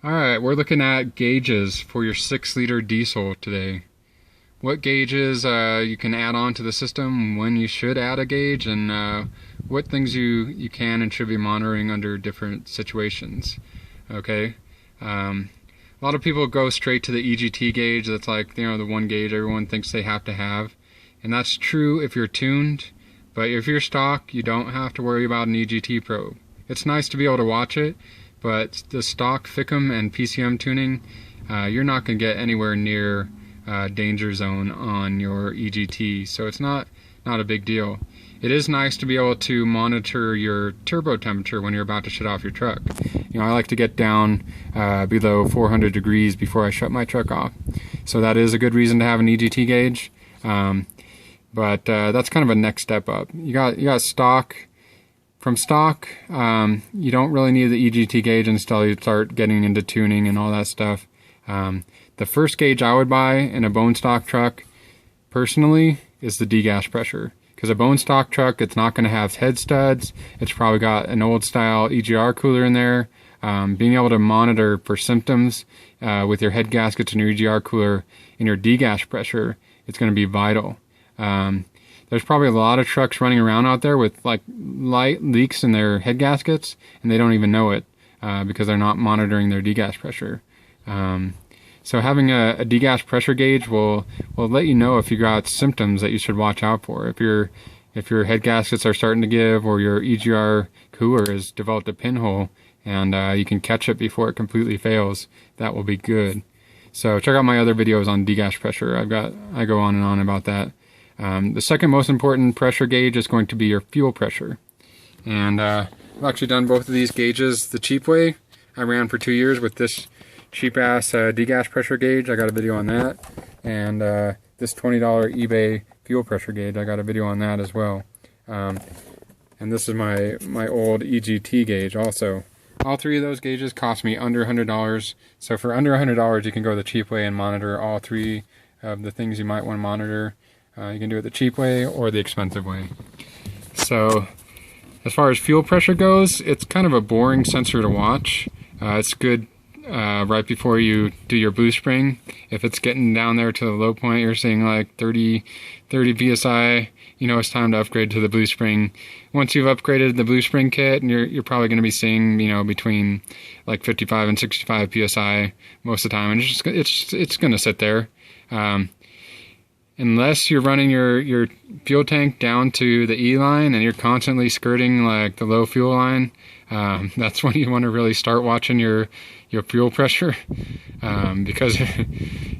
Alright, we're looking at gauges for your 6-liter diesel today. What gauges you can add on to the system, when you should add a gauge, and what things you can and should be monitoring under different situations. Okay? A lot of people go straight to the EGT gauge. That's like, the one gauge everyone thinks they have to have. And that's true if you're tuned, but if you're stock, you don't have to worry about an EGT probe. It's nice to be able to watch it, but the stock FICM and PCM tuning, you're not going to get anywhere near danger zone on your EGT, so it's not a big deal. It is nice to be able to monitor your turbo temperature when you're about to shut off your truck. I like to get down below 400 degrees before I shut my truck off, so that is a good reason to have an EGT gauge. But that's kind of a next step up. You got stock. From stock, you don't really need the EGT gauge until you start getting into tuning and all that stuff. The first gauge I would buy in a bone stock truck, personally, is the Degas pressure. Because a bone stock truck, it's not going to have head studs. It's probably got an old style EGR cooler in there. Being able to monitor for symptoms with your head gaskets and your EGR cooler and your Degas pressure, it's going to be vital. There's probably a lot of trucks running around out there with like light leaks in their head gaskets, and they don't even know it because they're not monitoring their degas pressure. So having a degas pressure gauge will let you know if you got symptoms that you should watch out for. If your head gaskets are starting to give, or your EGR cooler has developed a pinhole, and you can catch it before it completely fails, that will be good. So check out my other videos on degas pressure. I go on and on about that. The second most important pressure gauge is going to be your fuel pressure. And I've actually done both of these gauges the cheap way. I ran for 2 years with this cheap-ass degas pressure gauge. I got a video on that. And this $20 eBay fuel pressure gauge, I got a video on that as well. And this is my old EGT gauge also. All three of those gauges cost me under $100. So for under $100, you can go the cheap way and monitor all three of the things you might want to monitor. You can do it the cheap way or the expensive way. So as far as fuel pressure goes, it's kind of a boring sensor to watch. It's good right before you do your blue spring. If it's getting down there to the low point, you're seeing like 30 psi, it's time to upgrade to the blue spring. Once you've upgraded the blue spring kit, and you're probably going to be seeing between like 55 and 65 psi most of the time, and it's going to sit there. Unless you're running your fuel tank down to the E line and you're constantly skirting like the low fuel line, that's when you want to really start watching your fuel pressure, because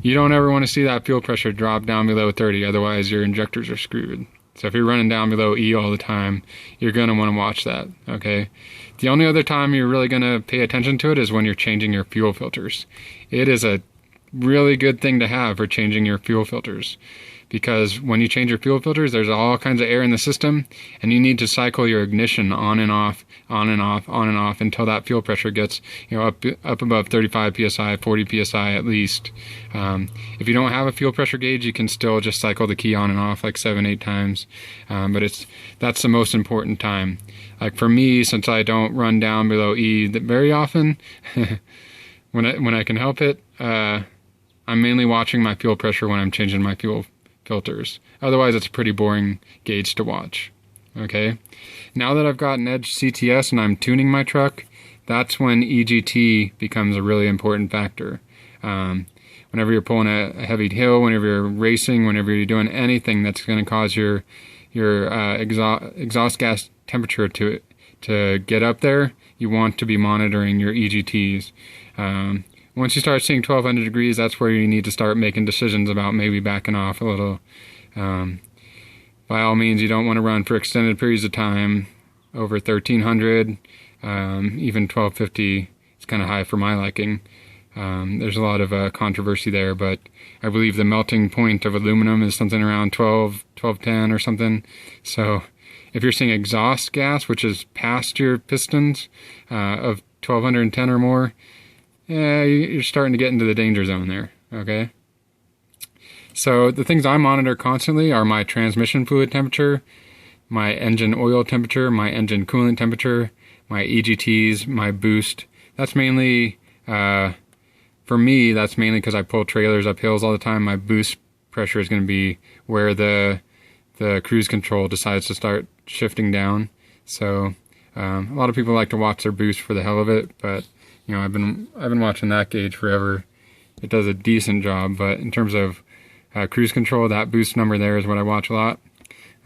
you don't ever want to see that fuel pressure drop down below 30, otherwise your injectors are screwed. So if you're running down below E all the time, you're going to want to watch that, okay? The only other time you're really going to pay attention to it is when you're changing your fuel filters. It is a really good thing to have for changing your fuel filters, because when you change your fuel filters, there's all kinds of air in the system, and you need to cycle your ignition on and off, on and off, on and off until that fuel pressure gets up above 35 psi, 40 psi at least. If you don't have a fuel pressure gauge, you can still just cycle the key on and off like 7-8 times, but that's the most important time. Like for me, since I don't run down below E very often, when I can help it, I'm mainly watching my fuel pressure when I'm changing my fuel filters. Otherwise, it's a pretty boring gauge to watch. Okay? Now that I've got an Edge CTS and I'm tuning my truck, that's when EGT becomes a really important factor. Whenever you're pulling a heavy hill, whenever you're racing, whenever you're doing anything that's going to cause your exhaust gas temperature to get up there, you want to be monitoring your EGTs. Once you start seeing 1200 degrees, that's where you need to start making decisions about maybe backing off a little. By all means, you don't want to run for extended periods of time over 1300, even 1250. It's kind of high for my liking. There's a lot of controversy there, but I believe the melting point of aluminum is something around 1210 or something. So if you're seeing exhaust gas, which is past your pistons of 1210 or more, yeah, you're starting to get into the danger zone there, okay? So the things I monitor constantly are my transmission fluid temperature, my engine oil temperature, my engine coolant temperature, my EGTs, my boost. That's mainly For me, that's mainly because I pull trailers up hills all the time. My boost pressure is going to be where the cruise control decides to start shifting down. So a lot of people like to watch their boost for the hell of it, but you know, I've been watching that gauge forever. It does a decent job, but in terms of cruise control, that boost number there is what I watch a lot.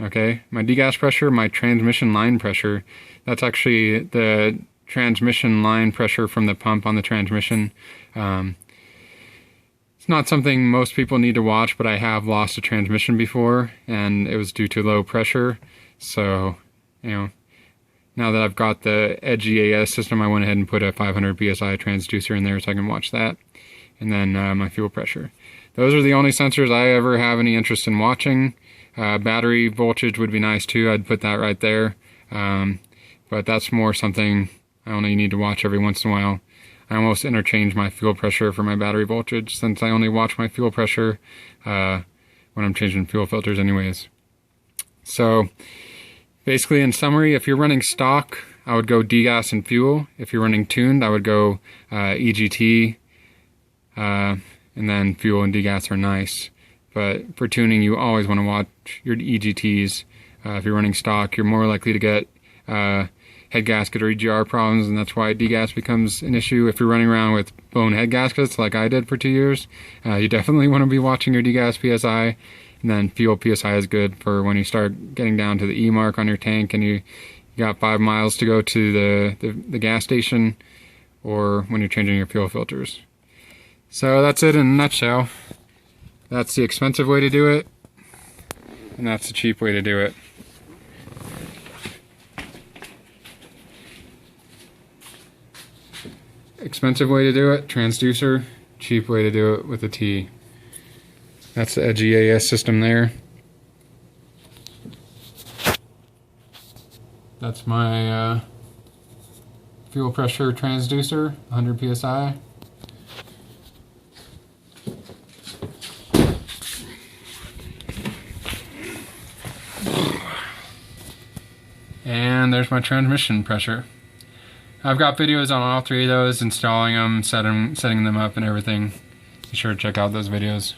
Okay, my degas pressure, my transmission line pressure, that's actually the transmission line pressure from the pump on the transmission. It's not something most people need to watch, but I have lost a transmission before, and it was due to low pressure. So, you know, now that I've got the Edge EAS system, I went ahead and put a 500 PSI transducer in there so I can watch that. And then my fuel pressure. Those are the only sensors I ever have any interest in watching. Battery voltage would be nice too. I'd put that right there. But that's more something I only need to watch every once in a while. I almost interchange my fuel pressure for my battery voltage, since I only watch my fuel pressure when I'm changing fuel filters anyways. So basically, in summary, if you're running stock, I would go degas and fuel. If you're running tuned, I would go EGT, and then fuel and degas are nice. But for tuning, you always want to watch your EGTs. If you're running stock, you're more likely to get head gasket or EGR problems, and that's why degas becomes an issue. If you're running around with blown head gaskets like I did for 2 years, you definitely want to be watching your degas PSI. And then fuel PSI is good for when you start getting down to the E mark on your tank and you got 5 miles to go to the gas station, or when you're changing your fuel filters. So that's it in a nutshell. That's the expensive way to do it, and that's the cheap way to do it. Expensive way to do it, transducer. Cheap way to do it with a T. That's the Edge EAS system there. That's my fuel pressure transducer, 100 PSI. And there's my transmission pressure. I've got videos on all 3 of those, installing them, setting them up and everything. Be sure to check out those videos.